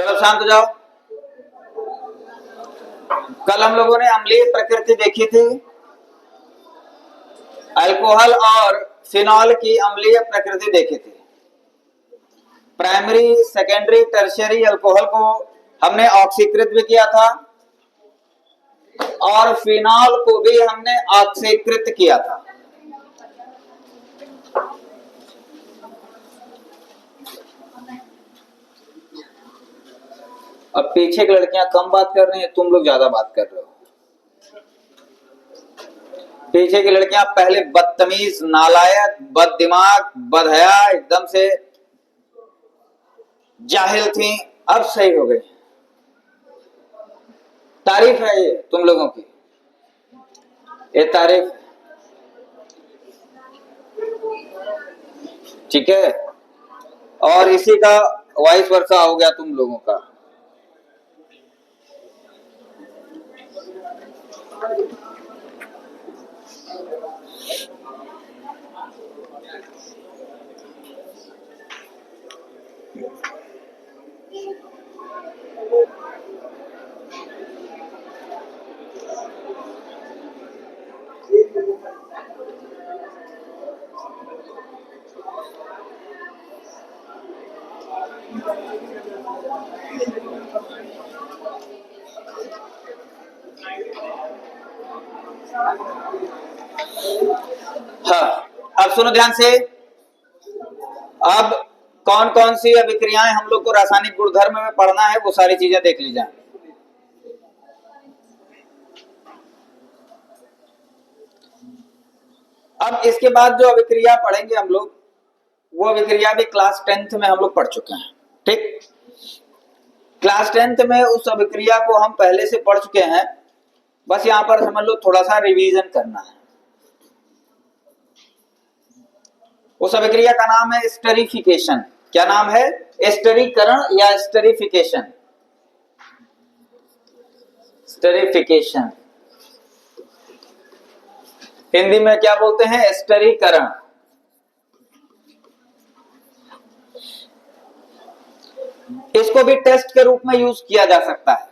चलो शांत हो जाओ। कल हम लोगों ने अम्लीय प्रकृति देखी थी, अल्कोहल और फिनॉल की अम्लीय प्रकृति देखी थी। प्राइमरी, सेकेंडरी, टर्शियरी अल्कोहल को हमने ऑक्सीकृत भी किया था और फिनॉल को भी हमने ऑक्सीकृत किया था। अब पीछे की लड़कियां कम बात कर रही हैं, तुम लोग ज्यादा बात कर रहे हो। पीछे की लड़कियां पहले बदतमीज, नालायक, बददिमाग, बदहया, एकदम से जाहिल थी, अब सही हो गई। तारीफ है ये तुम लोगों की, ये तारीफ, ठीक है। और इसी का वाइस वर्सा हो गया तुम लोगों का। हाँ, अब सुनो ध्यान से। अब कौन कौन सी अभिक्रियाएं हम लोग को रासायनिक गुणधर्म में पढ़ना है, वो सारी चीजें देख लीजिए। अब इसके बाद जो अभिक्रिया पढ़ेंगे हम लोग, वो अभिक्रिया भी क्लास 10th में हम लोग पढ़ चुके हैं, ठीक। क्लास 10th में उस अभिक्रिया को हम पहले से पढ़ चुके हैं, बस यहां पर समझ लो थोड़ा सा रिवीजन करना है। उस अभिक्रिया का नाम है स्टेरिफिकेशन। क्या नाम है? स्टेरीकरण या स्टेरिफिकेशन। स्टेरिफिकेशन हिंदी में क्या बोलते हैं? स्टेरीकरण। इसको भी टेस्ट के रूप में यूज किया जा सकता है,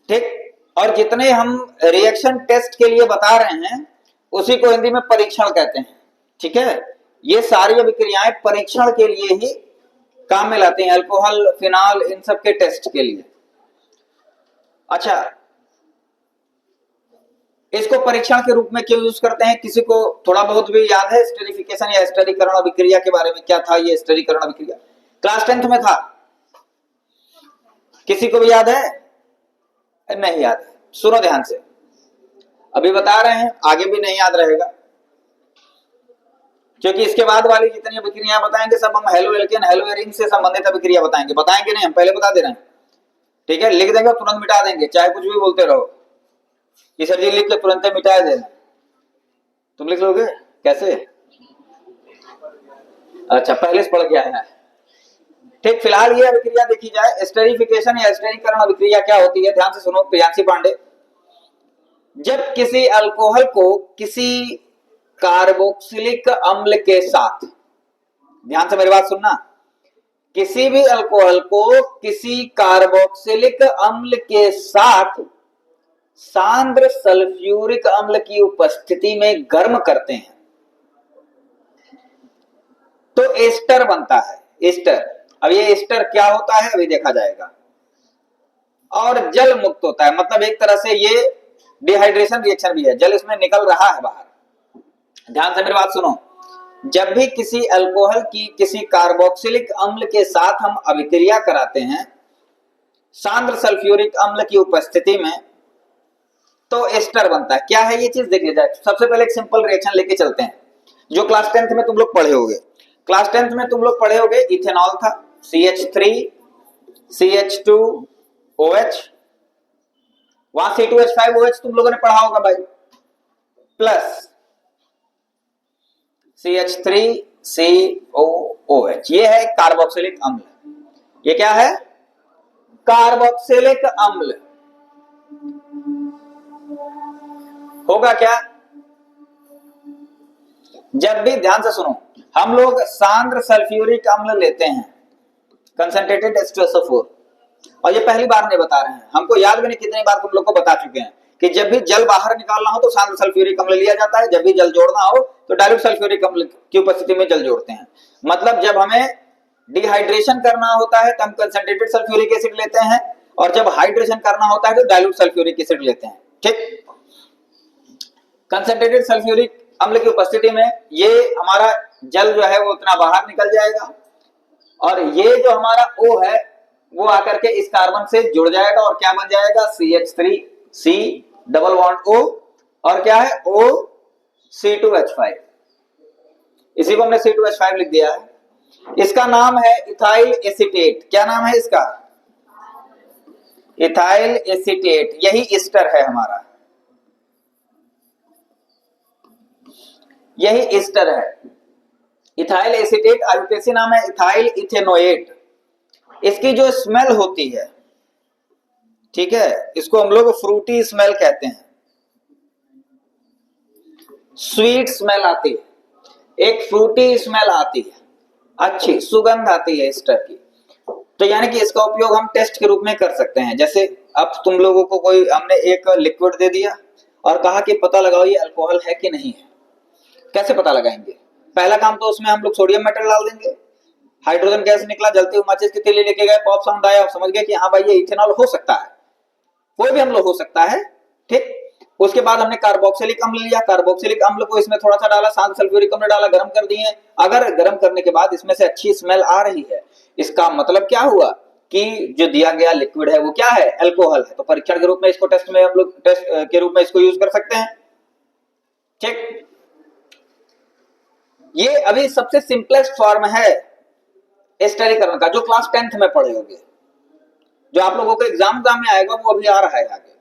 ठीक। और जितने हम रिएक्शन टेस्ट के लिए बता रहे हैं, उसी को हिंदी में परीक्षण कहते हैं, ठीक है। ये सारी अभिक्रियाएं परीक्षण के लिए ही काम में लाते हैं, अल्कोहल, फिनॉल, इन सब के टेस्ट के लिए। अच्छा, इसको परीक्षण के रूप में क्यों यूज करते हैं? किसी को थोड़ा बहुत भी याद है स्टेरिफिकेशन या स्टेरीकरण अभिक्रिया के बारे में? क्या था ये स्टेरीकरण अभिक्रिया? क्लास 10th में था, किसी को भी याद है? नहीं याद है। सुनो ध्यान से, अभी बता रहे हैं, आगे भी नहीं याद रहेगा, क्योंकि इसके बाद वाली जितनी अभिक्रियाएं बताएंगे सब हम हेलो एल्केन, हेलो एरिन से संबंधित अभिक्रिया बताएंगे नहीं, हम पहले बता दे रहे हैं, ठीक है। लिख देंगे तुरंत मिटा देंगे, चाहे कुछ भी बोलते रहो कि सर जी लिख के तुरंत मिटा देना। तुम लिख लोगे कैसे? अच्छा, पहले से पढ़ गया है, ठीक। फिलहाल ये अभिक्रिया देखी जाए, स्टेरिफिकेशन या स्टेरीकरण अभिक्रिया क्या होती है? ध्यान से सुनो प्रियांशी पांडे। जब किसी अल्कोहल को किसी कार्बोक्सिलिक अम्ल के साथ, ध्यान से मेरी बात सुनना, किसी भी अल्कोहल को किसी कार्बोक्सिलिक अम्ल के साथ सांद्र सल्फ्यूरिक अम्ल की उपस्थिति में गर्म करते हैं तो एस्टर बनता है, एस्टर। अब ये एस्टर क्या होता है अभी देखा जाएगा, और जल मुक्त होता है, मतलब एक तरह से ये डिहाइड्रेशन रिएक्शन भी है, जल इसमें निकल रहा है बाहर। ध्यान से मेरी बात सुनो, जब भी किसी अल्कोहल की किसी कार्बोक्सिलिक अम्ल के साथ हम अभिक्रिया कराते हैं सांद्र सल्फ्यूरिक अम्ल की उपस्थिति में, तो एस्टर बनता है। क्या है ये चीज देख लीजिए। सबसे पहले एक सिंपल रिएक्शन लेके चलते हैं, जो क्लास 10th में तुम लोग पढ़े होगे। क्लास 10th में तुम लोग पढ़े होगे, इथेनॉल था, CH3 CH2OH, वहां C2H5OH तुम लोगों ने पढ़ा होगा भाई, प्लस CH3COOH, ये है कार्बोक्सिलिक अम्ल। ये क्या है? कार्बोक्सिलिक अम्ल। होगा क्या? जब भी, ध्यान से सुनो, हम लोग सांद्र सल्फ्यूरिक अम्ल लेते हैं, कंसंट्रेटेड H2SO4। और ये पहली बार नहीं बता रहे हैं, हमको याद भी नहीं कितनी बार तुम लोग को बता चुके हैं कि जब भी जल बाहर निकालना हो तो शांत सल्फ्यूरिक अम्ल लिया जाता है, जब भी जल जोड़ना हो तो डाइल्यूट सल्फ्यूरिक अम्ल की उपस्थिति में जल जोड़ते हैं। मतलब जब हमें डिहाइड्रेशन करना होता है तो हम कंसंट्रेटेड सल्फ्यूरिक एसिड लेते हैं, और जब हाइड्रेशन करना होता है तो डाइल्यूट सल्फ्यूरिक एसिड लेते हैं। ठीक, कंसंट्रेटेड सल्फ्यूरिक अम्ल की उपस्थिति में ये हमारा जल जो है वो उतना बाहर निकल जाएगा, और ये जो हमारा O है वो आकर के इस कार्बन से जुड़ जाएगा और क्या बन जाएगा, CH3C डबल बॉन्ड O, और क्या है O C2H5। इसी को हमने C2H5 लिख दिया है। इसका नाम है इथाइल एसीटेट। क्या नाम है इसका, इथाइल एसीटेट। यही एस्टर है हमारा, यही एस्टर है। इथाइल एसीटेट आयुर्वेदिक नाम है इथाइल इथेनोएट। इसकी जो स्मेल होती है, ठीक है, इसको हम लोग फ्रूटी स्मेल कहते हैं, स्वीट स्मेल आती है, एक फ्रूटी स्मेल आती है, अच्छी सुगंध आती है एस्टर की। तो यानी कि इसका उपयोग हम टेस्ट के रूप में कर सकते हैं। जैसे अब तुम लोगों को कोई हमने एक लिक्विड दे दिया और कहा कि पता लगाओ ये अल्कोहल है कि नहीं है, कैसे पता लगाएंगे? पहला काम तो उसमें हम लोग सोडियम मेटल डाल देंगे, हाइड्रोजन गैस निकला, जलती हुई माचिस की तीली लेके गए, पॉप साउंड आया, समझ गए कि हाँ भाई ये इथेनॉल हो सकता है, कोई भी अम्ल हो सकता है। ठीक, उसके बाद हमने कार्बोक्सिलिक अम्ल लिया, कार्बोक्सिलिक अम्ल को इसमें थोड़ा सा डाला, शांत सल्फ्यूरिक अम्ल डाला, गर्म कर दिए। अगर गर्म करने के बाद इसमें से अच्छी स्मेल आ रही है, इसका मतलब क्या हुआ कि जो दिया गया लिक्विड है वो क्या है, अल्कोहल है। तो परीक्षण के रूप में इसको टेस्ट में हम लोग टेस्ट के रूप में इसको यूज कर सकते हैं। ठीक, ये अभी सबसे सिंपलेस्ट फॉर्म है एस्टरीकरण का, जो क्लास 10th में पढ़े होंगे, जो आप लोगों को एग्जाम में आएगा वो अभी आ रहा है आगे।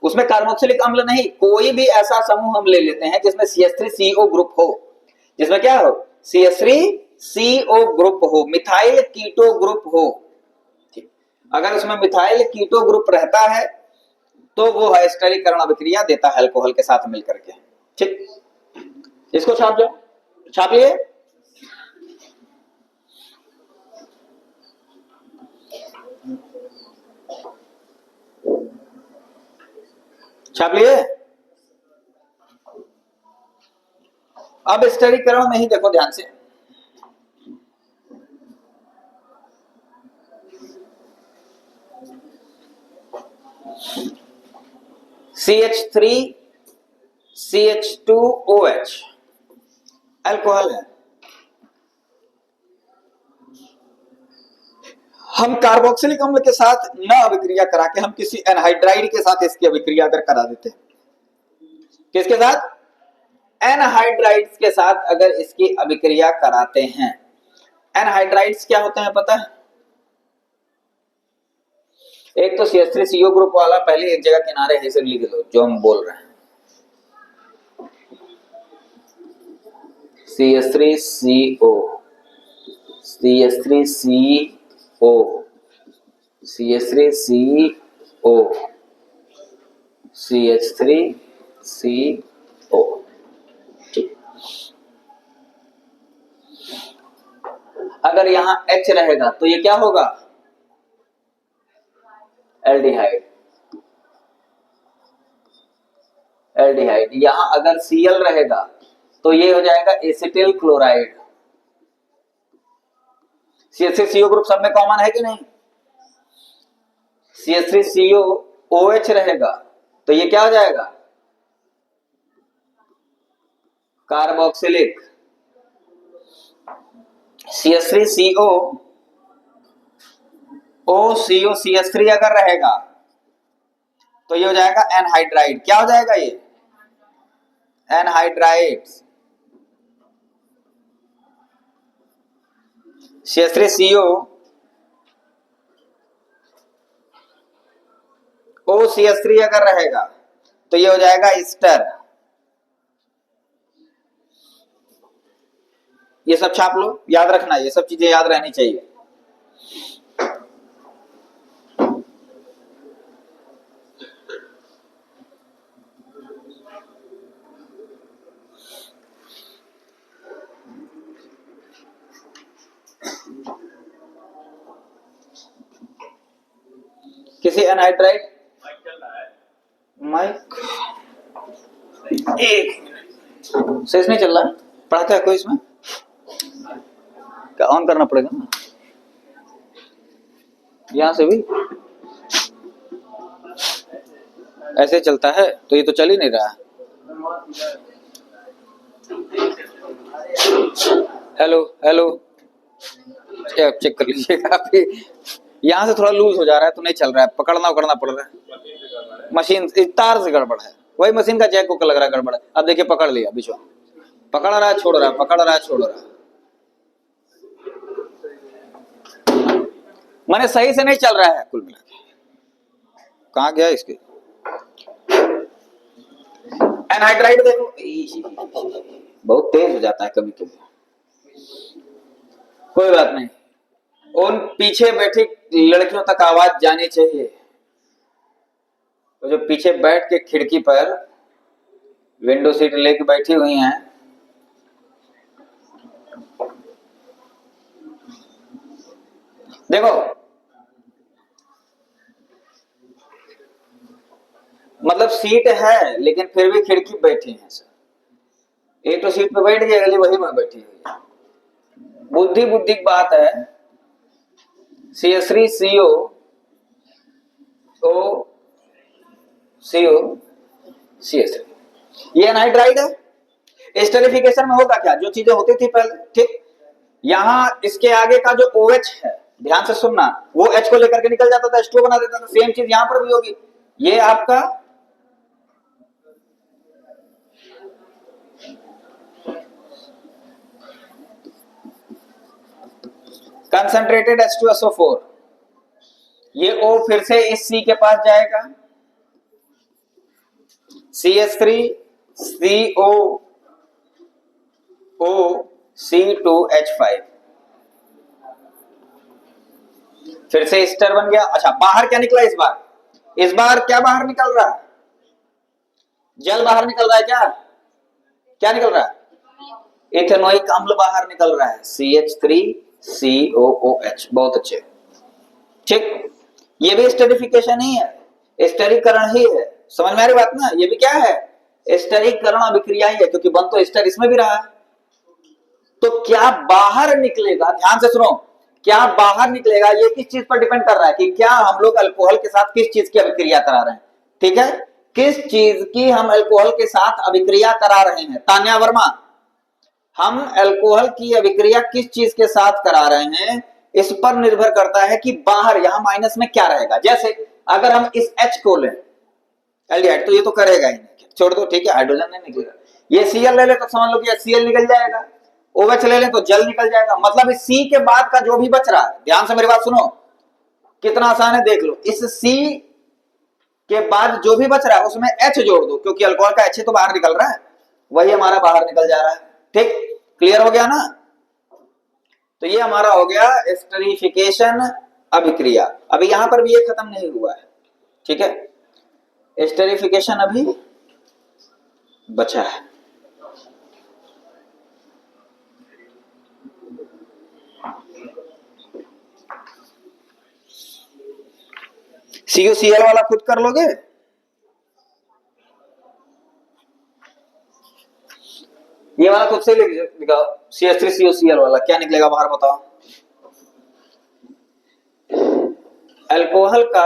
उसमें कार्बोक्सिलिक अम्ल नहीं, कोई भी ऐसा समूह हम ले लेते हैं जिसमें CH3CO ग्रुप हो, जिसमें क्या हो, CH3CO ग्रुप हो, मिथाइल कीटो ग्रुप हो। ठीक, अगर उसमें मिथाइल कीटो ग्रुप रहता है तो वो एस्टरीकरण अभिक्रिया देता है अल्कोहल के साथ मिलकर के। ठीक, इसको छाप जाओ, छाप लिए। छाप लिए। अब स्टरीकरण में ही देखो ध्यान से, CH3 CH2OH अल्कोहल है। हम कार्बोक्सिलिक अम्ल के साथ न अभिक्रिया करा के हम किसी एनहाइड्राइड के साथ इसकी अभिक्रिया अगर करा देते हैं, किसके साथ, एनहाइड्राइड्स के साथ अगर इसकी अभिक्रिया कराते हैं। एनहाइड्राइड्स क्या होते हैं पता है? एक तो CH3CO ग्रुप वाला, पहले एक जगह किनारे है, इसे लिख लो जो हम बोल रहे हैं, CH3CO CH3CO CH3CO CH3CO। अगर यहां H रहेगा तो ये क्या होगा, एल्डिहाइड। एल्डिहाइड। यहां अगर Cl रहेगा तो ये हो जाएगा एसिटिल क्लोराइड। CH3CO ग्रुप सब में कॉमन है कि नहीं? CH3COOH रहेगा तो ये क्या हो जाएगा, कार्बोक्सिलिक। CH3CO OCO CH3 अगर रहेगा तो ये हो जाएगा एनहाइड्राइड। क्या हो जाएगा ये, एनहाइड्राइड। CH3CO OCH3 अगर रहेगा तो ये हो जाएगा एस्टर। ये सब छाप लो, याद रखना, ये सब चीजें याद रहनी चाहिए। किसी एनहाइड्राइड माइक एक सेस नहीं चल रहा है, पढ़ाता है कोई इसमें क्या ऑन करना पड़ेगा ना, यहां से भी ऐसे चलता है तो ये तो चल ही नहीं रहा है। हेलो हेलो चेक कर लीजिएगा, यहाँ से थोड़ा लूज हो जा रहा है तो नहीं चल रहा है, पकड़ना पड़ रहा है, मशीन तार से गड़बड़ है, वही मशीन का जैक को लग रहा है गड़बड़ है। अब देखिए पकड़ लिया बीच में, पकड़ रहा है छोड़ रहा है, पकड़ रहा है छोड़ रहा है, माने सही से नहीं चल रहा है कुल मिला के। कहाँ गया इसके एनहाइड्राइड देखो बहुत तेज हो जाता है कभी कभी, कोई बात नहीं, उन पीछे बैठी लड़कियों तक आवाज जानी चाहिए, तो जो पीछे बैठ के खिड़की पर विंडो सीट लेके बैठी हुई हैं, देखो मतलब सीट है लेकिन फिर भी खिड़की बैठी है सर, एक तो सीट पे बैठ गई अगली वही में बैठी हुई है, बुद्धि की बात है। CH3 CO O CO CH3 ये एनहाइड्राइड है। एस्टरिफिकेशन में होगा क्या, जो चीजें होती थी पहले, ठीक, यहां इसके आगे का जो OH है, ध्यान से सुनना, वो H को लेकर के निकल जाता था, H2 बना देता था, सेम चीज यहां पर भी होगी। ये आपका कंसंट्रेटेड H2SO4, ये O फिर से इस C के पास जाएगा, CH3 CO O C2H5, फिर से एस्टर बन गया। अच्छा बाहर क्या निकला इस बार क्या बाहर निकल रहा है, जल बाहर निकल रहा है, क्या निकल रहा है, इथेनोइक अम्ल बाहर निकल रहा है, CH3COOH, बहुत अच्छे, ठीक, ये भी स्टरीफिकेशन ही है, स्टरीकरण ही है, समझ में आ रही बात ना, ये भी क्या है, स्टरीकरण अभिक्रिया ही है, क्योंकि बन तो स्टर इसमें भी रहा है। तो क्या बाहर निकलेगा, ध्यान से सुनो, क्या बाहर निकलेगा ये किस चीज पर डिपेंड कर रहा है कि क्या हम लोग अल्कोहल के साथ किस चीज की अभिक्रिया करा रहे हैं, ठीक है, किस चीज की हम अल्कोहल के साथ अभिक्रिया करा रहे हैं, तान्या वर्मा, हम अल्कोहल की अभिक्रिया किस चीज के साथ करा रहे हैं, इस पर निर्भर करता है कि बाहर यहां माइनस में क्या रहेगा। जैसे अगर हम इस H को लें एल्डिहाइड, तो ये तो करेगा ही नहीं, छोड़ दो, ठीक है, हाइड्रोजन नहीं निकलेगा, ये Cl ले ले तो समझ लो कि HCl निकल जाएगा, OH ले ले तो जल निकल जाएगा, मतलब इस C के बाद का जो भी बच रहा है, ध्यान से मेरी बात सुनो, कितना आसान है देख लो, इस C के बाद जो भी बच रहा है उसमें H जोड़ दो, क्योंकि अल्कोहल का H तो बाहर निकल रहा है, वही हमारा बाहर निकल जा रहा है, ठीक, क्लियर हो गया ना। तो ये हमारा हो गया एस्टरिफिकेशन अभिक्रिया। अभी यहां पर भी ये खत्म नहीं हुआ है, ठीक है, एस्टरिफिकेशन अभी बचा है। CuCl वाला खुद कर लोगे, ये वाला खुद से लिखाओ, CH3CuCl वाला क्या निकलेगा बाहर बताओ। अल्कोहल का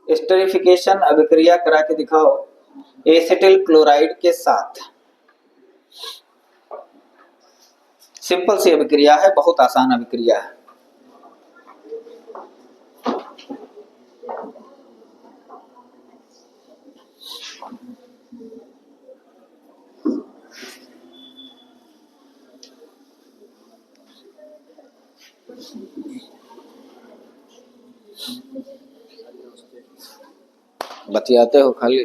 एस्टरिफिकेशन अभिक्रिया करा के दिखाओ एसिटिल क्लोराइड के साथ, सिंपल सी अभिक्रिया है, बहुत आसान अभिक्रिया है। बतियाते हो खाली,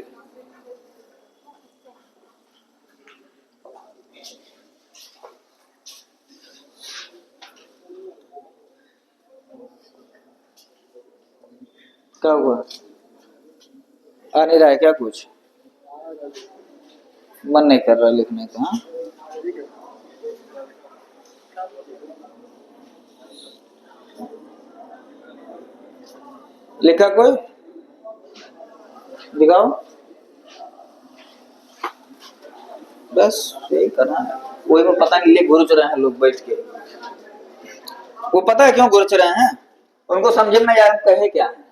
क्या हुआ, आ नहीं रहा है क्या, कुछ मन नहीं कर रहा लिखने का, हाँ लिखा कोई? दिखाओ। बस यही करना है। वही में पता नहीं ले घुर्च रहे हैं लोग बैठ के। वो पता है क्यों घुर्च रहे हैं? उनको समझ में यार कहे क्या है।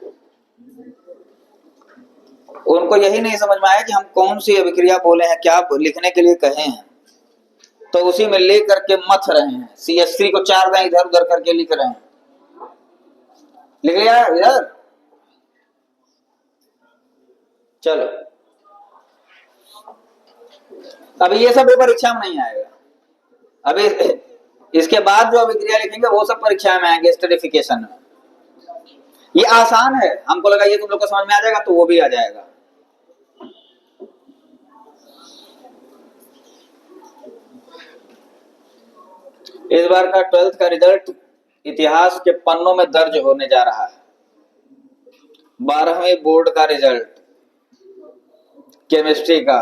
उनको यही नहीं समझ में आया कि हम कौन सी अभिक्रिया बोले हैं, क्या लिखने के लिए कहे हैं। तो उसी में ले करके मथ रहे हैं। CH3 को 4 दाएं इधर उधर करके लिख रहे हैं। लिख लिया इधर? चलो, अभी ये सब परीक्षा में नहीं आएगा। अभी इसके बाद जो अभिक्रिया लिखेंगे वो सब परीक्षा में आएंगे स्टरीफिकेशन में। ये आसान है, हमको लगा ये तुम लोग को समझ में आ जाएगा, तो वो भी आ जाएगा। इस बार का 12th का रिजल्ट इतिहास के पन्नों में दर्ज होने जा रहा है। 12वीं बोर्ड का रिजल्ट केमिस्ट्री का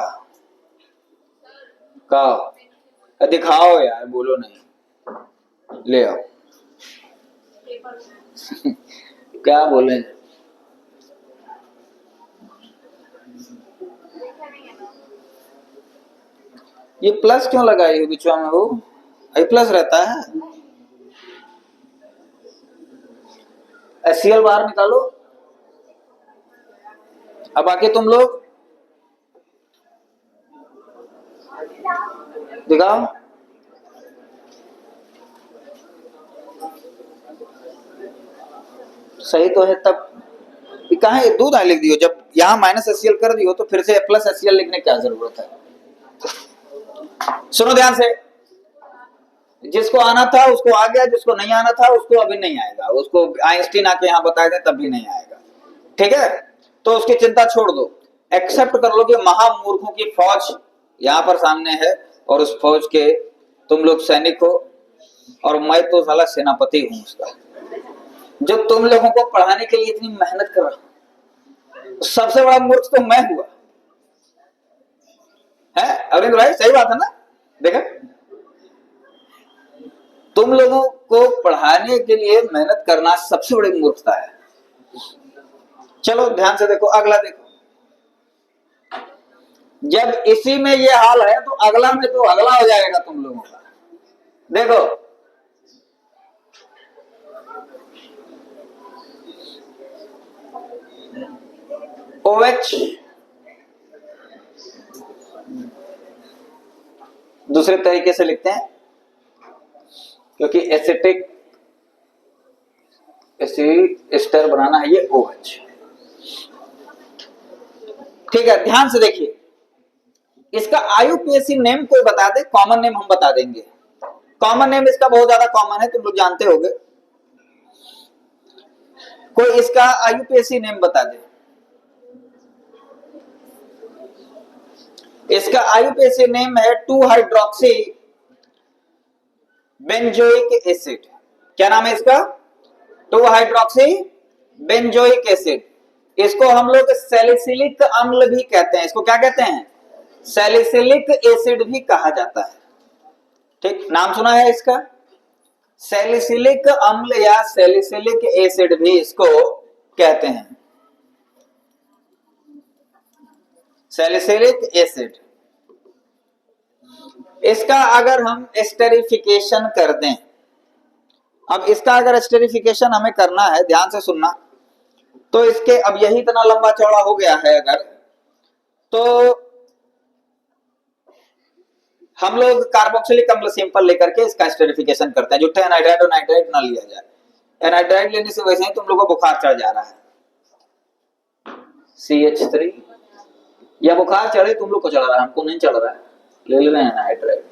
दिखाओ यार, बोलो नहीं, ले आओ। क्या बोले? ये प्लस क्यों लगाई बिचवा में? वो आई प्लस रहता है। HCl बाहर निकालो। अब बाकी तुम लोग दिखाओ। सही तो है, तब कहा है दूध लिख दियो। जब यहाँ -HCl कर दियो तो फिर से +HCl लिखने की क्या जरूरत है? सुनो ध्यान से, जिसको आना था उसको आ गया, जिसको नहीं आना था उसको अभी नहीं आएगा। उसको आइंस्टीन आके यहाँ बताए थे तब भी नहीं आएगा। ठीक है, तो उसकी चिंता छोड़ दो। एक्सेप्ट कर लो कि महामूर्खों की फौज यहाँ पर सामने है और उस फौज के तुम लोग सैनिक हो और मैं तो साला सेनापति हूं उसका, जो तुम लोगों को पढ़ाने के लिए इतनी मेहनत कर रहा हूं। सबसे बड़ा मूर्ख तो मैं हुआ है अरविंद भाई, सही बात है ना? देखा, तुम लोगों को पढ़ाने के लिए मेहनत करना सबसे बड़ी मूर्खता है। चलो ध्यान से देखो, अगला देखो। जब इसी में ये हाल है तो अगला में तो अगला हो जाएगा तुम लोगों का। देखो, OH दूसरे तरीके से लिखते हैं क्योंकि एसिटिक एस्टर बनाना है ये OH। ठीक है, ध्यान से देखिए। इसका IUPAC नेम कोई बता दे, कॉमन नेम हम बता देंगे। कॉमन नेम इसका बहुत ज्यादा कॉमन है, तुम लोग जानते होंगे। कोई इसका IUPAC नेम बता दे। इसका IUPAC नेम है 2-हाइड्रोक्सी बेंजोइक एसिड। क्या नाम है इसका? 2-हाइड्रोक्सी बेंजोइक एसिड। इसको हम लोग सैलिसिलिक अम्ल भी कहते हैं। इसको क्या कहते हैं? सैलिसिलिक एसिड भी कहा जाता है। ठीक, नाम सुना है इसका? सैलिसिलिक अम्ल या सैलिसिलिक एसिड भी इसको कहते हैं। Salicylic acid. इसका अगर हम एस्टेरिफिकेशन कर दें, अब इसका अगर एस्टेरिफिकेशन हमें करना है, ध्यान से सुनना, तो इसके अब यही इतना लंबा चौड़ा हो गया है अगर, तो हम लोग कार्बोक्सिलिक अम्ल सिंपल लेकर के इसका एस्टेरिफिकेशन करते हैं। जो एनहाइड्राइड और नाइट्राइड ना लिया जाए। एनहाइड्राइड लेने से वैसे ही तुम लोगों को बुखार चढ़ जा रहा है। CH3 या बुखार चढ़े तुम लोग को चढ़ रहा है, हमको नहीं चढ़ रहा है, ले ले रहे हैं एनहाइड्राइड।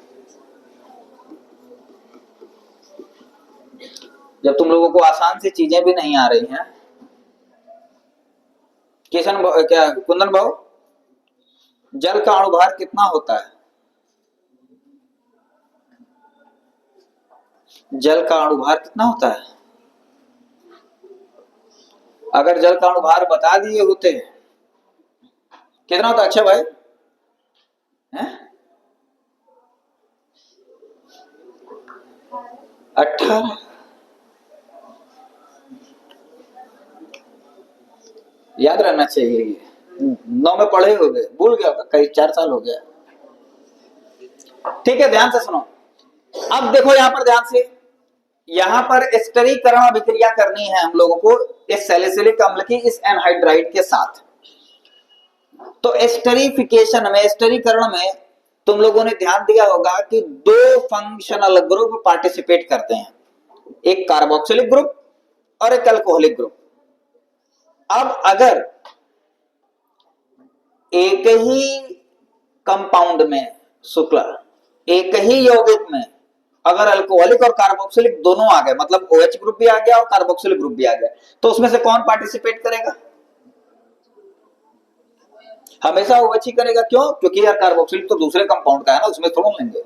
जब तुम लोगों को आसान सी चीजें भी नहीं आ रही हैं। किशन क्या कुंदन भाव, जल का अणुभार कितना होता है? जल का अणुभार कितना होता है? अगर जल का अणुभार बता दिए होते कितना होता? अच्छा भाई, 18। याद रहना चाहिए, ये 9 में पढ़े हो गए, भूल गया होगा, कई 4 साल हो गया। ठीक है, ध्यान से सुनो। अब देखो यहां पर ध्यान से, यहां पर स्टरीकरण अभिक्रिया करनी है हम लोगों को इस सैलिसिलिक अम्ल की इस एनहाइड्राइड के साथ। तो एस्टरीफिकेशन में, स्टरीकरण में तुम लोगों ने ध्यान दिया होगा कि 2 फंक्शनल ग्रुप पार्टिसिपेट करते हैं, एक कार्बोक्सिलिक ग्रुप और एक अल्कोहलिक ग्रुप। अब अगर एक ही कंपाउंड में शुक्ला, एक ही यौगिक में अगर अल्कोहलिक और कार्बोक्सिलिक दोनों आ गए, मतलब OH ग्रुप भी आ गया और कार्बोक्सिलिक ग्रुप भी आ गया, तो उसमें से कौन पार्टिसिपेट करेगा? हमेशा OH ही करेगा। क्यों? क्योंकि यार कार्बोक्सिलिक तो दूसरे कंपाउंड का है ना, उसमें थोड़ा लेंगे।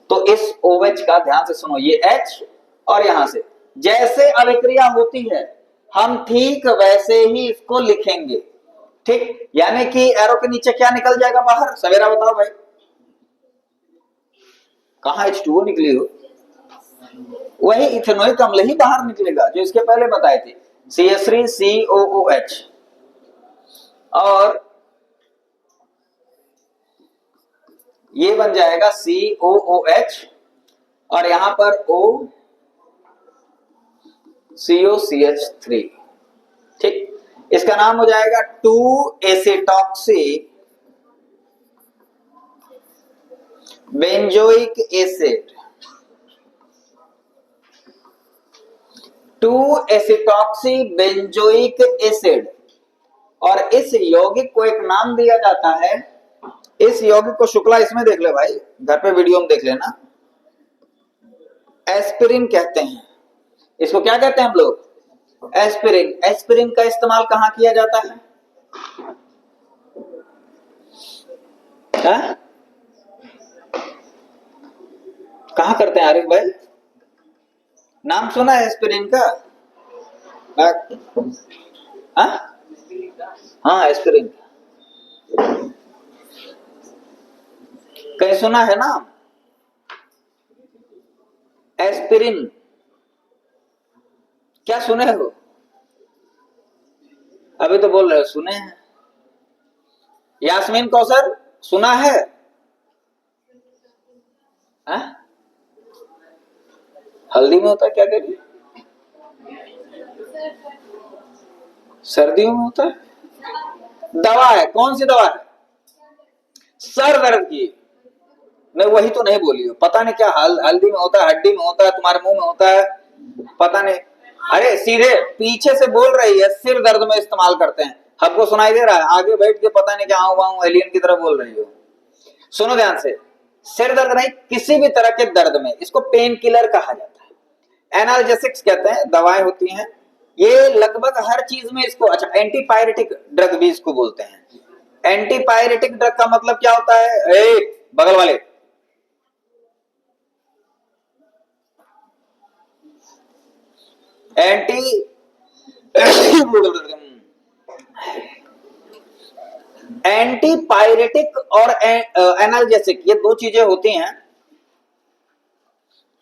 तो इस OH का ध्यान से सुनो, ये H और यहां से जैसे अभिक्रिया होती है हम ठीक वैसे ही इसको लिखेंगे। ठीक, यानी कि एरो के नीचे क्या निकल जाएगा बाहर? सवेरा बताओ भाई, कहां H2O निकली हो? वही इथेनोइक अम्ल ही बाहर निकलेगा जो इसके पहले बताए थे, CH3COOH। और ये बन जाएगा COOH और यहां पर COCH3। ठीक, इसका नाम हो जाएगा two acetoxy benzoic acid. Two acetoxy benzoic acid. और इस यौगिक को एक नाम दिया जाता है, इस यौगिक को शुक्ला इसमें देख ले भाई, घर पे वीडियो में देख लेना, एस्पिरिन कहते हैं। इसको क्या कहते हैं हम लोग? एस्पिरिन। एस्पिरिन का इस्तेमाल कहां किया जाता है? कहां करते हैं आरिफ भाई? नाम सुना है एस्पिरिन का? हाँ एस्पिरिन कहीं सुना है नाम? एस्पिरिन क्या सुने हो? अभी तो बोल रहे हो सुने हैं। यास्मीन कौसर सुना है? हल्दी में होता है क्या? करिए, सर्दियों में होता है, दवा है। कौन सी दवा है? सर दर्द की। मैं वही तो नहीं बोली हूँ, पता नहीं क्या हल्दी में होता है, हड्डी में होता है, तुम्हारे मुंह में होता है, पता नहीं। अरे सीधे पीछे से बोल रही है, सिर दर्द में इस्तेमाल करते हैं। हमको सुनाई दे रहा है, आगे बैठ के पता नहीं क्या आऊं एलियन की तरह बोल रही हो। सुनो ध्यान से, सिर दर्द नहीं, किसी भी तरह के दर्द में इसको पेन किलर कहा जाता है, एनाल्जेसिक्स कहते हैं, दवाएं होती हैं ये लगभग हर चीज में इसको। अच्छा, एंटीपायरेटिक ड्रग भी इसको बोलते हैं। एंटीपायरेटिक ड्रग का मतलब क्या होता है? बगल वाले एंटीपायरेटिक और एनाल्जेसिक, ये 2 चीजें होती हैं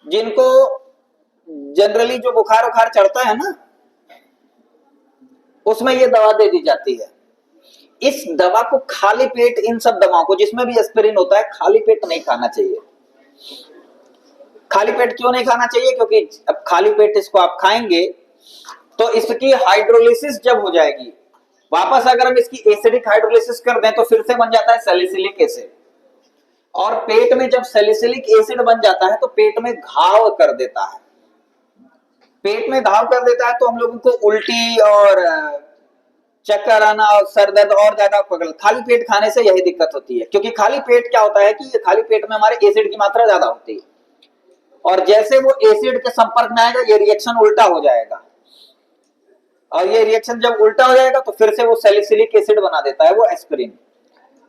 जिनको जनरली जो बुखार उखार चढ़ता है ना, उसमें ये दवा दे दी जाती है। इस दवा को खाली पेट, इन सब दवाओं को जिसमें भी एस्पिरिन होता है, खाली पेट नहीं खाना चाहिए। खाली पेट क्यों नहीं खाना चाहिए? क्योंकि अब खाली पेट इसको आप खाएंगे तो इसकी हाइड्रोलिसिस जब हो जाएगी, वापस अगर हम इसकी एसिडिक हाइड्रोलिसिस कर दें तो फिर से बन जाता है सैलिसिलिक एसिड। और पेट में जब सैलिसिलिक एसिड बन जाता है तो पेट में घाव कर देता है। पेट में घाव कर देता है तो हम लोगों को उल्टी और चक्कर आना और सर दर्द और ज्यादा पकड़। खाली पेट खाने से यही दिक्कत होती है, क्योंकि खाली पेट क्या होता है कि खाली पेट में हमारे एसिड की मात्रा ज्यादा होती है, और जैसे वो एसिड के संपर्क में आएगा ये रिएक्शन उल्टा हो जाएगा, और ये रिएक्शन जब उल्टा हो जाएगा तो फिर से वो सैलिसिलिक एसिड बना देता है, वो एस्पिरिन।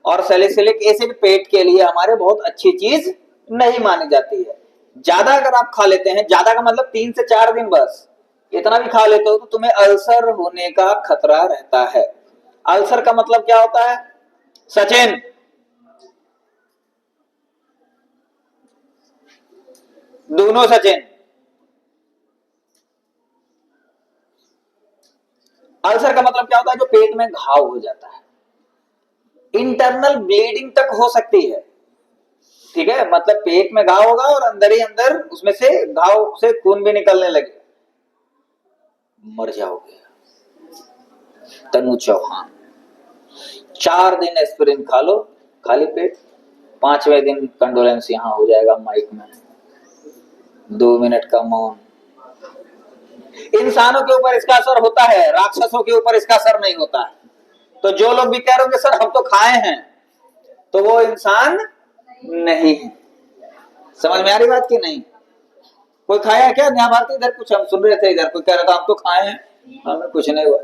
और सैलिसिलिक एसिड पेट के लिए हमारे बहुत अच्छी चीज नहीं मानी जाती है। ज्यादा अगर आप खा लेते हैं, ज्यादा का मतलब 3 से 4 दिन बस इतना भी खा लेते हो तो तुम्हें अल्सर होने का खतरा रहता है। अल्सर का मतलब क्या होता है सचिन? दोनों सचिन। अल्सर का मतलब क्या होता है? जो पेट पेट में घाव हो जाता है, इंटरनल ब्लीडिंग तक हो सकती है। ठीक है, मतलब पेट में घाव होगा और अंदर ही अंदर उसमें से घाव से खून भी निकलने लगे, मर जाओगे। तनु चौहान 4 दिन एस्पिरिन खा लो खाली पेट, 5वें दिन कंडोलेंस यहां हो जाएगा माइक में, 2 मिनट का मौन। इंसानों के ऊपर इसका असर होता है, राक्षसों के ऊपर इसका असर नहीं होता है। तो जो लोग भी कह रहे होंगे सर हम तो खाए हैं, तो वो इंसान नहीं है। समझ में आ रही बात की नहीं? कोई खाया है क्या न्याय भारती? इधर कुछ हम सुन रहे थे, इधर कोई कह रहा था हम तो खाए हैं, हमें कुछ नहीं हुआ।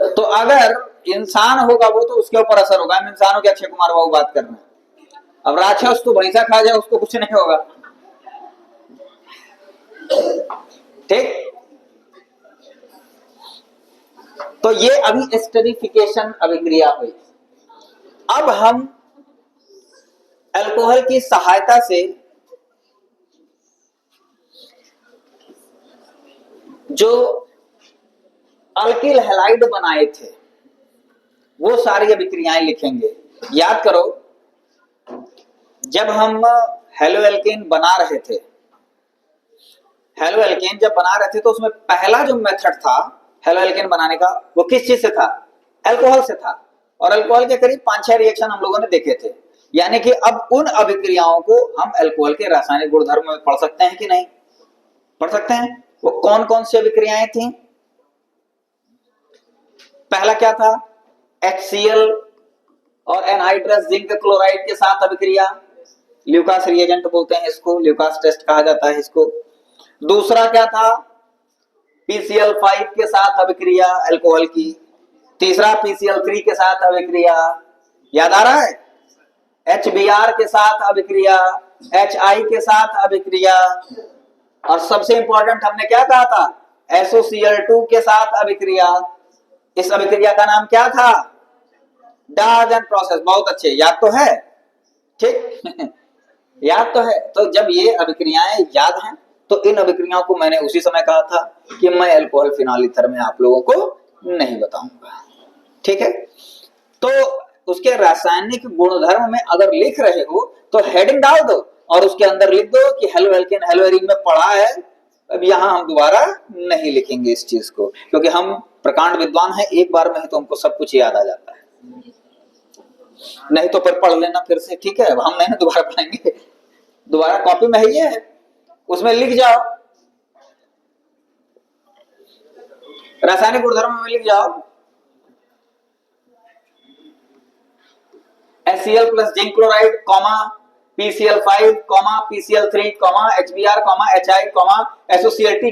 तो अगर इंसान होगा वो तो उसके ऊपर असर होगा। हम इंसानों के अक्षय कुमार बाबू बात कर रहे हैं। अब राक्षस तो भैंसा खा जाए उसको कुछ नहीं होगा। ठीक, तो ये अभी एस्टरिफिकेशन अभिक्रिया हुई। अब हम अल्कोहल की सहायता से जो अल्किल हैलाइड बनाए थे वो सारी अभिक्रियाएं लिखेंगे। याद करो, जब हम हेलो एल्केन बना रहे थे, हेलो एल्केन जब बना रहे थे तो उसमें पहला जो मेथड था हेलो एल्केन बनाने का वो किस चीज से था? अल्कोहल से था। और अल्कोहल के करीब 5-6 रिएक्शन हम लोगों ने देखे थे। यानी कि अब उन अभिक्रियाओं को हम अल्कोहल के रासायनिक गुणधर्म में पढ़ सकते हैं कि नहीं? पढ़ सकते हैं। वो कौन कौन सी अभिक्रियाएं थी? पहला क्या था? HCl और एनहाइड्रस जिंक क्लोराइड के साथ अभिक्रिया, ल्यूकास रिएजेंट बोलते हैं इसको, ल्यूकास टेस्ट कहा जाता है इसको। दूसरा क्या था? PCl5 के साथ अभिक्रिया अल्कोहल की। तीसरा PCl3 के साथ अभिक्रिया, याद आ रहा है? HBr के साथ अभिक्रिया, HI के साथ अभिक्रिया, और सबसे इंपॉर्टेंट हमने क्या कहा था? SOCl2 के साथ अभिक्रिया। इस अभिक्रिया का नाम क्या था? Dalton process. बहुत अच्छे, याद तो है? ठीक याद तो है। तो जब ये अभिक्रियाएं याद हैं तो इन अभिक्रियाओं को मैंने उसी समय कहा था कि मैं अल्कोहल फिनॉल ईथर में आप लोगों को नहीं बताऊंगा। ठीक है, तो उसके रासायनिक गुणधर्म में अगर लिख रहे हो तो हेडिंग डाल दो और उसके अंदर लिख दो कि हेलो एल्केन हेलो एरीन में पढ़ा है। अब यहां हम दोबारा नहीं लिखेंगे इस चीज को, क्योंकि हम प्रकांड विद्वान हैं, एक बार में ही तो हमको सब कुछ याद आ जाता है। नहीं तो फिर पढ़ लेना फिर से, ठीक है? हम नहीं दोबारा पढ़ेंगे, दोबारा कॉपी में है, ये है उसमें लिख जाओ, रासायनिक गुणधर्म में लिख जाओ HCl plus zinc chloride, PCl5, PCl3, HBr, HI, SOCl2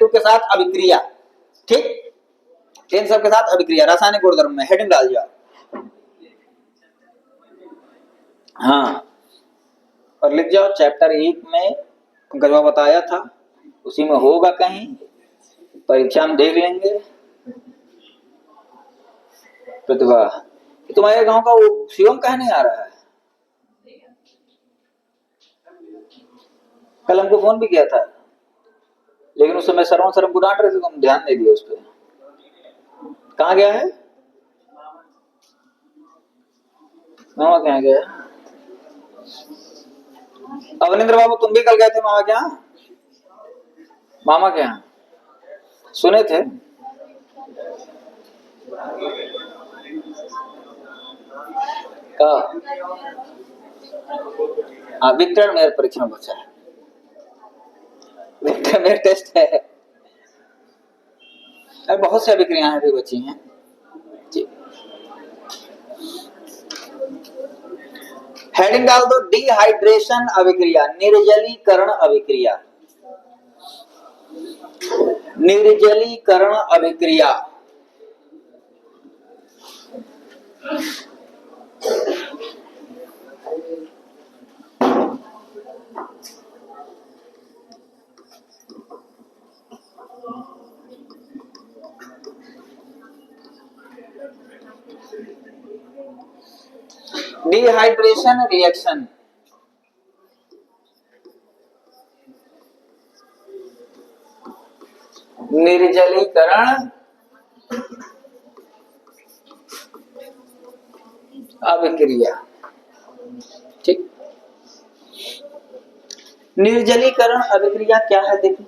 के साथ अभिक्रिया। ठीक, इन सब के साथ अभिक्रिया रासायनिक गुणधर्म में हेडिंग डाल जाओ। हाँ, और लिख जाओ चैप्टर 1 में गजवा बताया था, उसी में होगा कहीं, परीक्षा में देख लेंगे। प्रतिभा, तुम्हारे गांव का वो शिवम कहाँ नहीं आ रहा है? कल हमको फोन भी किया था, लेकिन उस समय सरवण सर हमको डांट रहे थे तो हम ध्यान नहीं दिया उस पर। कहाँ गया है? मामा कहाँ गया? अवनिंद्र बाबू तुम भी कल गए थे मामा के यहाँ? मामा के यहाँ सुने थे? हाँ, विक्टर मेयर परीक्षा में बचा है, विक्टर मेयर टेस्ट है। बहुत सी अभिक्रियाएं भी बची हैं जी। हेडिंग डाल दो डिहाइड्रेशन अभिक्रिया, निर्जलीकरण अभिक्रिया, निर्जलीकरण अभिक्रिया। डिहाइड्रेशन रिएक्शन, निर्जलीकरण अभिक्रिया। ठीक, निर्जलीकरण अभिक्रिया क्या है देखिए।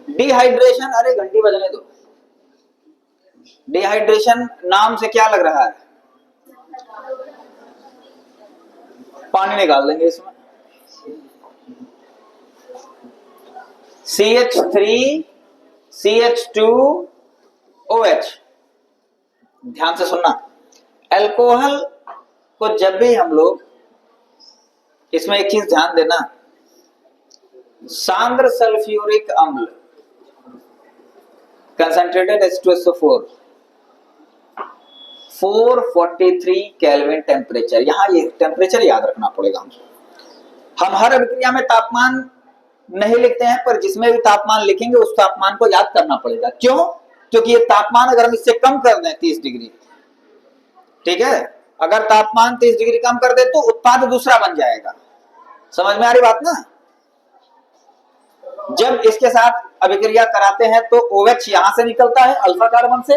डिहाइड्रेशन, अरे घंटी बजने दो। डिहाइड्रेशन नाम से क्या लग रहा है? पानी निकाल देंगे इसमें। CH3 CH2OH। ध्यान से सुनना, अल्कोहल को जब भी हम लोग, इसमें एक चीज ध्यान देना, सांद्र सल्फ्यूरिक अम्ल कंसंट्रेटेड H2SO4 443 केल्विन टेम्परेचर। यहां ये टेम्परेचर याद रखना पड़ेगा हमको। हम हर अभिक्रिया में तापमान नहीं लिखते हैं, पर जिसमें भी तापमान लिखेंगे उस तापमान को याद करना पड़ेगा। क्यों? क्योंकि ये तापमान अगर हम इससे कम कर दें 30 डिग्री, ठीक है, अगर तापमान 30 डिग्री कम कर दे तो उत्पाद दूसरा बन जाएगा। समझ में आ रही बात ना? जब इसके साथ अभिक्रिया कराते हैं तो OH यहां से निकलता है अल्फा कार्बन से,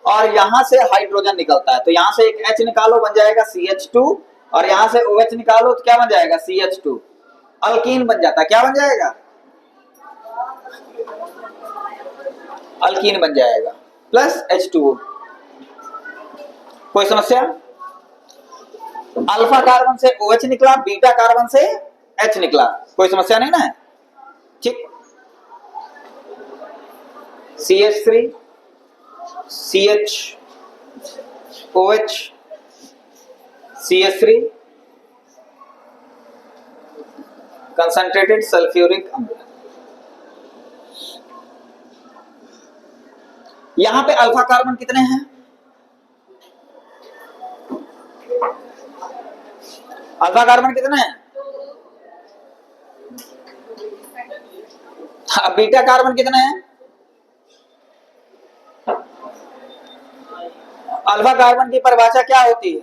और यहां से हाइड्रोजन निकलता है, तो यहां से एक H निकालो बन जाएगा CH2, और यहां से OH निकालो तो क्या बन जाएगा? CH2। अल्कीन बन जाता है। क्या बन जाएगा? अल्कीन बन जाएगा प्लस H2O। कोई समस्या? अल्फा कार्बन से OH निकला, बीटा कार्बन से H निकला, कोई समस्या नहीं ना है? ठीक, CH3 CHOH CH3 concentrated sulphuric अम्ल। यहां पे अल्फा कार्बन कितने हैं? अल्फा कार्बन कितने हैं? बीटा कार्बन कितने हैं? अल्फा कार्बन की परिभाषा क्या होती है?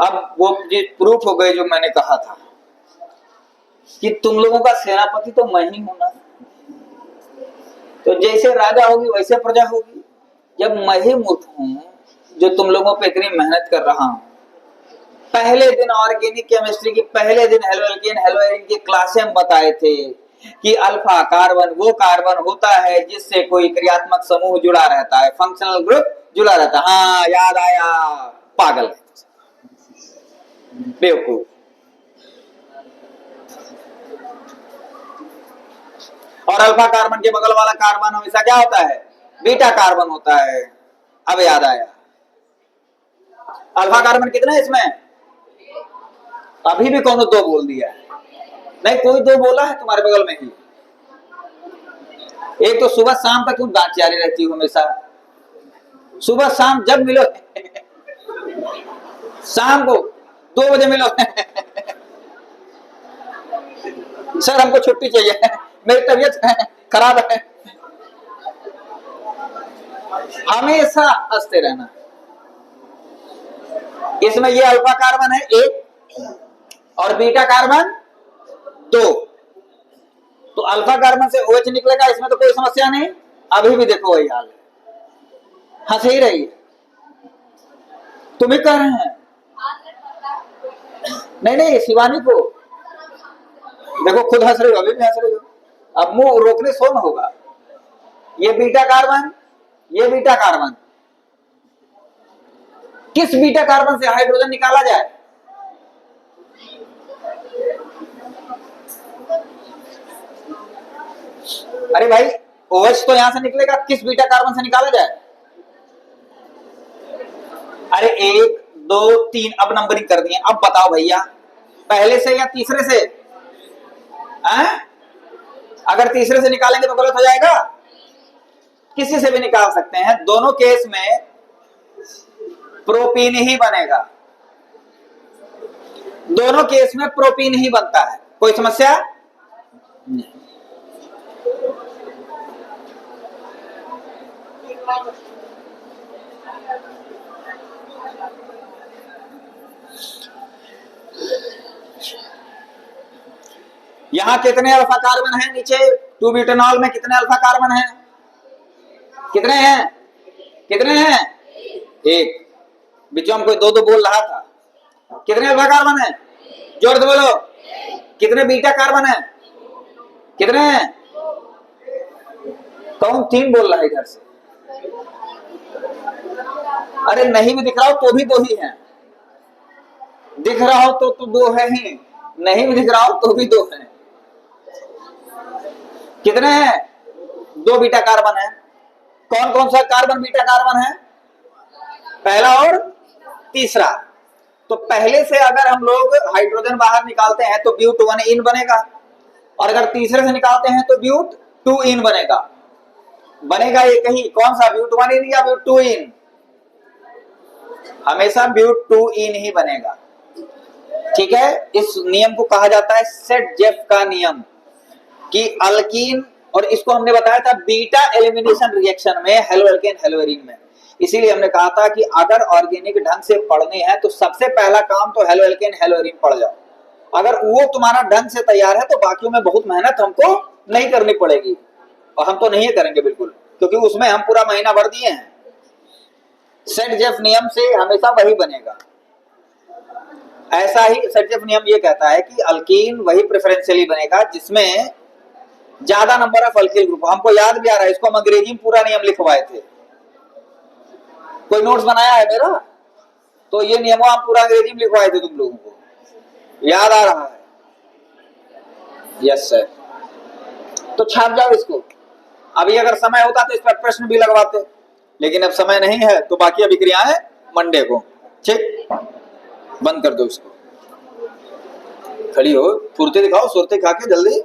अब वो प्रूफ हो गए जो मैंने कहा था कि तुम लोगों का सेनापति तो मैं ही हूं ना। तो जैसे राजा होगी वैसे प्रजा होगी। जब मैं ही मूर्ख हूं जो तुम लोगों पे इतनी मेहनत कर रहा हूं, पहले दिन ऑर्गेनिक केमिस्ट्री की पहले दिन हेलोएल्केन हेलोएरिन की क्लासें हम बताए थे कि अल्फा कार्बन वो कार्बन होता है जिससे कोई क्रियात्मक समूह जुड़ा रहता है, फंक्शनल ग्रुप जुड़ा रहता है। हाँ, याद आया। पागल है, बेवकूफ। और अल्फा कार्बन के बगल वाला कार्बन हमेशा क्या होता है? बीटा कार्बन होता है। अब याद आया। अल्फा कार्बन कितने हैं इसमें? अभी भी कौन दो बोल दिया? नहीं, कोई दो बोला है तुम्हारे बगल में ही। एक तो सुबह शाम तक तुम दांत जारी रहती हो हमेशा, सुबह शाम जब मिलो शाम को 2 बजे मिलो सर हमको छुट्टी चाहिए, मेरी तबीयत खराब है। हमेशा हंसते रहना। इसमें ये अल्फा कार्बन है 1 और बीटा कार्बन 2, तो अल्फा कार्बन से OH निकलेगा, इसमें तो कोई समस्या नहीं। अभी भी देखो वही हाल है, हंस ही रही है। तुम ही कह रहे हैं। नहीं नहीं, शिवानी को देखो, खुद हंस रही हो, अभी भी हंस रही हो। अब मुंह रोकने सो न होगा। ये बीटा कार्बन, ये बीटा कार्बन, किस बीटा कार्बन से हाइड्रोजन निकाला जाए? अरे भाई, OH तो यहां से निकलेगा, किस बीटा कार्बन से निकाला जाए? अरे 1 2 3, अब नंबरिंग कर दिए। अब बताओ भैया, पहले से या तीसरे से? अगर तीसरे से निकालेंगे तो गलत हो जाएगा। किसी से भी निकाल सकते हैं, दोनों केस में प्रोपीन ही बनेगा। दोनों केस में प्रोपीन ही बनता है, कोई समस्या नहीं। यहां कितने अल्फा कार्बन है? नीचे 2 ब्यूटेनॉल में कितने अल्फा कार्बन है? कितने हैं? कितने हैं? एक। बीच में कोई दो दो बोल रहा था। कितने अल्फा कार्बन है? जोर से बोलो। कितने बीटा कार्बन है? कितने हैं? कौन तीन बोल रहा है इधर से? अरे नहीं भी दिख रहा हो तो भी दो ही हैं। दिख रहा हो तो दो है ही, नहीं भी दिख रहा हो तो भी दो हैं। कितने हैं? दो बीटा कार्बन है। कौन कौन सा कार्बन बीटा कार्बन है? पहला और तीसरा। तो पहले से अगर हम लोग हाइड्रोजन बाहर निकालते हैं तो ब्यूट 1 इन बनेगा, और अगर तीसरे से निकालते हैं तो ब्यूट 2 इन बनेगा। बनेगा एक ही, कौन सा? ब्यूट 1 इन या ब्यूट 2 इन? हमेशा ब्यूट 2 इन ही बनेगा। ठीक है, इस नियम को कहा जाता है सेट-जेफ का नियम, कि अल्कीन, और इसको हमने बताया था बीटा एलिमिनेशन रिएक्शन में, हेलोएल्केन हेलोएरीन में। इसीलिए हमने कहा था कि अगर ऑर्गेनिक ढंग से पढ़ने हैं तो सबसे पहला काम तो हेलोएल्केन हेलोएरीन पढ़ जाओ। अगर वो तुम्हारा ढंग से तैयार है तो बाकियों में बहुत मेहनत हमको नहीं करनी पड़ेगी, और हम तो नहीं करेंगे बिल्कुल, क्योंकि उसमें हम पूरा महीना भर दिए हैं। सेट-जेफ नियम से हमेशा वही बनेगा। ऐसा ही सेट-जेफ नियम ये कहता है कि अल्कीन वही प्रेफरेंशियली बनेगा जिसमें ज्यादा नंबर ऑफ अल्किल ग्रुप। हमको याद भी आ रहा है, इसको हम अंग्रेजी में पूरा नियम लिखवाए थे। कोई नोट्स बनाया है मेरा? तो ये नियम हम पूरा अंग्रेजी में लिखवाए थे, तुम लोगों को याद आ रहा है? Yes sir. तो छाप जाओ इसको। अभी अगर समय होता तो इस पर प्रश्न भी लगवाते, लेकिन अब समय नहीं है, तो बाकी अभिक्रियाएं मंडे को। ठीक, बंद कर दो इसको। खड़ी हो, फुर्ती दिखाओ, सुरती खा के जल्दी।